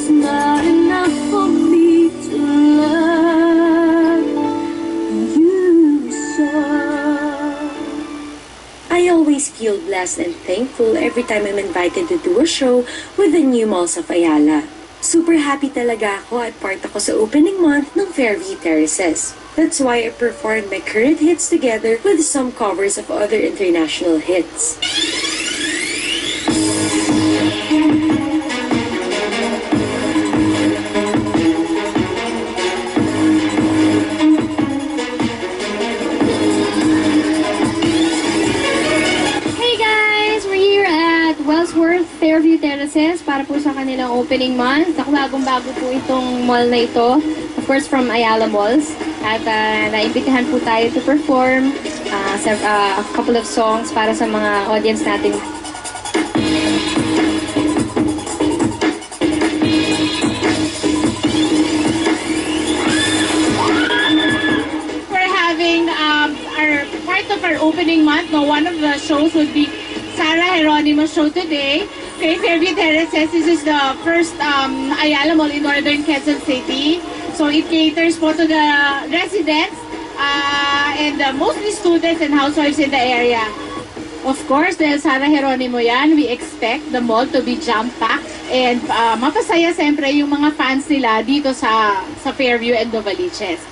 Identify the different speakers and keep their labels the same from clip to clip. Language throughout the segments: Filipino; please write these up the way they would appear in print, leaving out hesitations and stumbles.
Speaker 1: not enough for me to love you so. I always feel blessed and thankful every time I'm invited to do a show with the new Malls of Ayala. Super happy talaga ako at part ako sa opening month ng Fairview Terraces. That's why I performed my current hits together with some covers of other international hits.
Speaker 2: Fairview Terraces para po sa kanilang opening month. Bagong-bago po itong mall na ito. Of course, from Ayala Malls. At naimbitahan po tayo to perform a couple of songs para sa mga audience natin.
Speaker 3: We're having our part of our opening month. No, one of the shows would be Sarah Geronimo's show today. Okay, Fairview Terraces, this is the first Ayala Mall in Northern Quezon City. So it caters po to the residents and mostly students and housewives in the area. Of course, dahil Sarah Geronimo yan, we expect the mall to be jam-packed and mapasaya siyempre yung mga fans nila dito sa Fairview and Novaliches.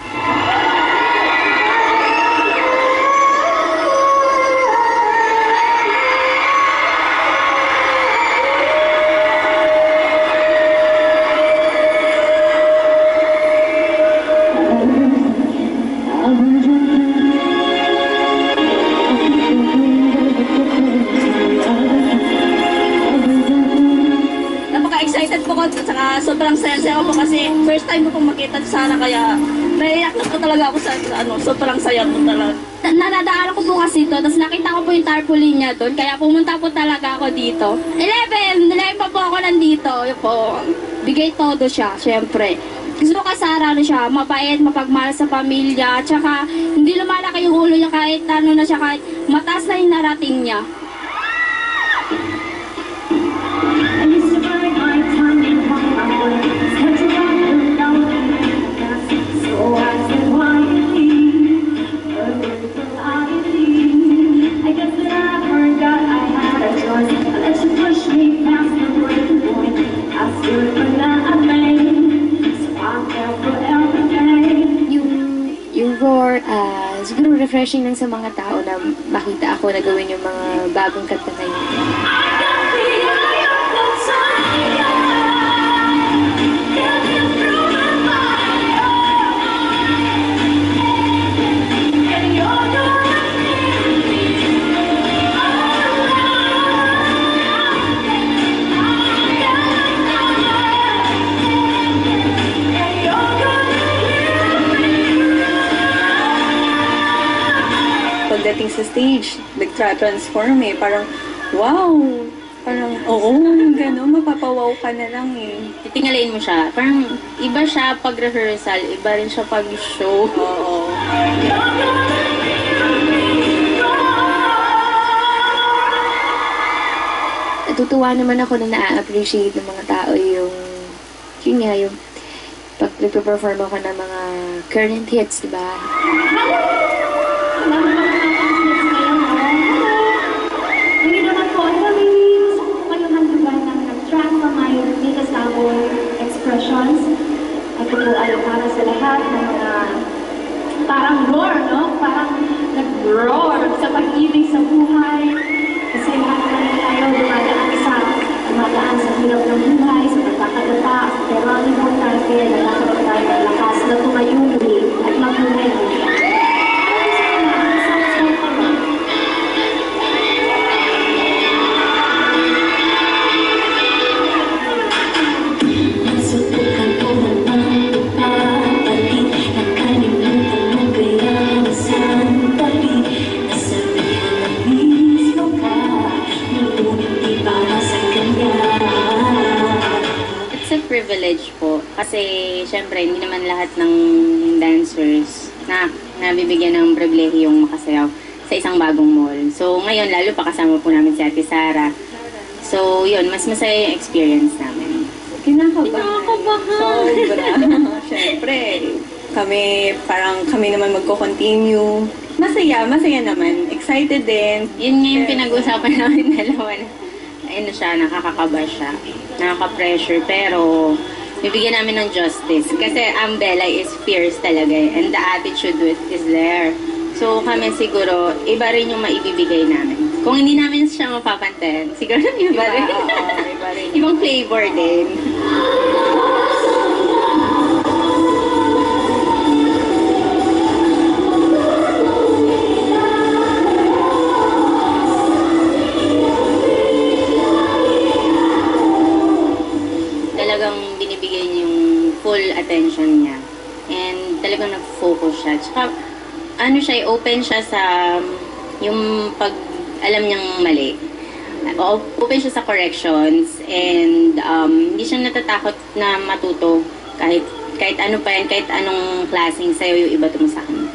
Speaker 4: Sobrang saya-saya ko po kasi first time ko pong makita si Sarah kaya naiyak na po talaga ako sa sobrang saya po talaga.
Speaker 2: Nadadaan ko po kasi ito, tapos nakita ko po yung tarpaulin niya doon, kaya pumunta po talaga ako dito. 11 pa po ako nandito. Yun po, bigay todo siya, syempre. Gusto ko kay Sarah siya, mabait, mapagmahal sa pamilya, tsaka hindi lumalaki yung ulo niya kahit ano na siya, kahit mataas na yung narating niya. Siguro refreshing lang sa mga tao na makita ako na gawin yung mga bagong kanta na yun.
Speaker 5: Pagdating sa stage, nag-transform eh. Parang, wow! Parang, oo, gano'n, mapapawaw ka na lang eh.
Speaker 2: Titingalain mo siya. Parang iba siya pag rehearsal, iba rin siya pag show.
Speaker 5: Oo.
Speaker 2: Natutuwa naman ako na na-appreciate ng mga tao yung pag nagpe-perform ako ng mga current hits, diba?
Speaker 6: Hindi naman po, gusto ko kayo handugan ng track from my latest album, Expressions. Ito po ay para sa lahat ng mga parang roar, no? Parang nag-roar sa pag-ibig sa buhay. Kasi lahat naman tayo dumadaan sa hirap ng buhay, sa pagkakadapa. Pero ang importante, nagkakaroon tayo ng lakas na tumayuli at magbunay ulit.
Speaker 2: Privilege po. Kasi, syempre, hindi naman lahat ng dancers na nabibigyan ng pribilehiyong makasayaw sa isang bagong mall. So, ngayon, lalo pa kasama po namin si Ate Sarah. So, yun, mas masaya yung experience namin.
Speaker 5: Kinakabahan. Sobra. Siyempre, kami naman magko-continue. Masaya naman. Excited din.
Speaker 7: Yun nga yung pinag-usapan namin dalawa na ano siya, nakakakaba siya, nakaka-pressure, pero bibigyan namin ng justice. Kasi ang Bella is fierce talaga and the attitude is there. So kami siguro, iba rin yung maibibigay namin. Kung hindi namin siya mapapantayan, siguro iba rin.
Speaker 5: Iba rin.
Speaker 7: Ibang flavor din. Talagang binibigay niya yung full attention niya. And talagang nag-focus siya. Tsaka, ano siya, open siya sa yung pag alam niyang mali. Open siya sa corrections and hindi siya natatakot na matuto kahit ano pa yan, kahit anong klaseng sayo yung iba tumasa sa kanya.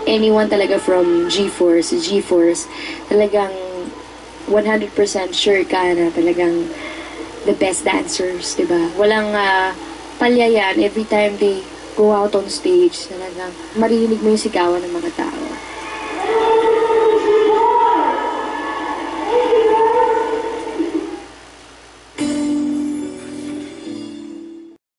Speaker 1: Anyone talaga from G-Force, talagang 100% sure ka na talagang the best dancers, di ba? Walang palya yan. Every time they go out on stage, talagang marinig mo yung sigawan ng mga tao.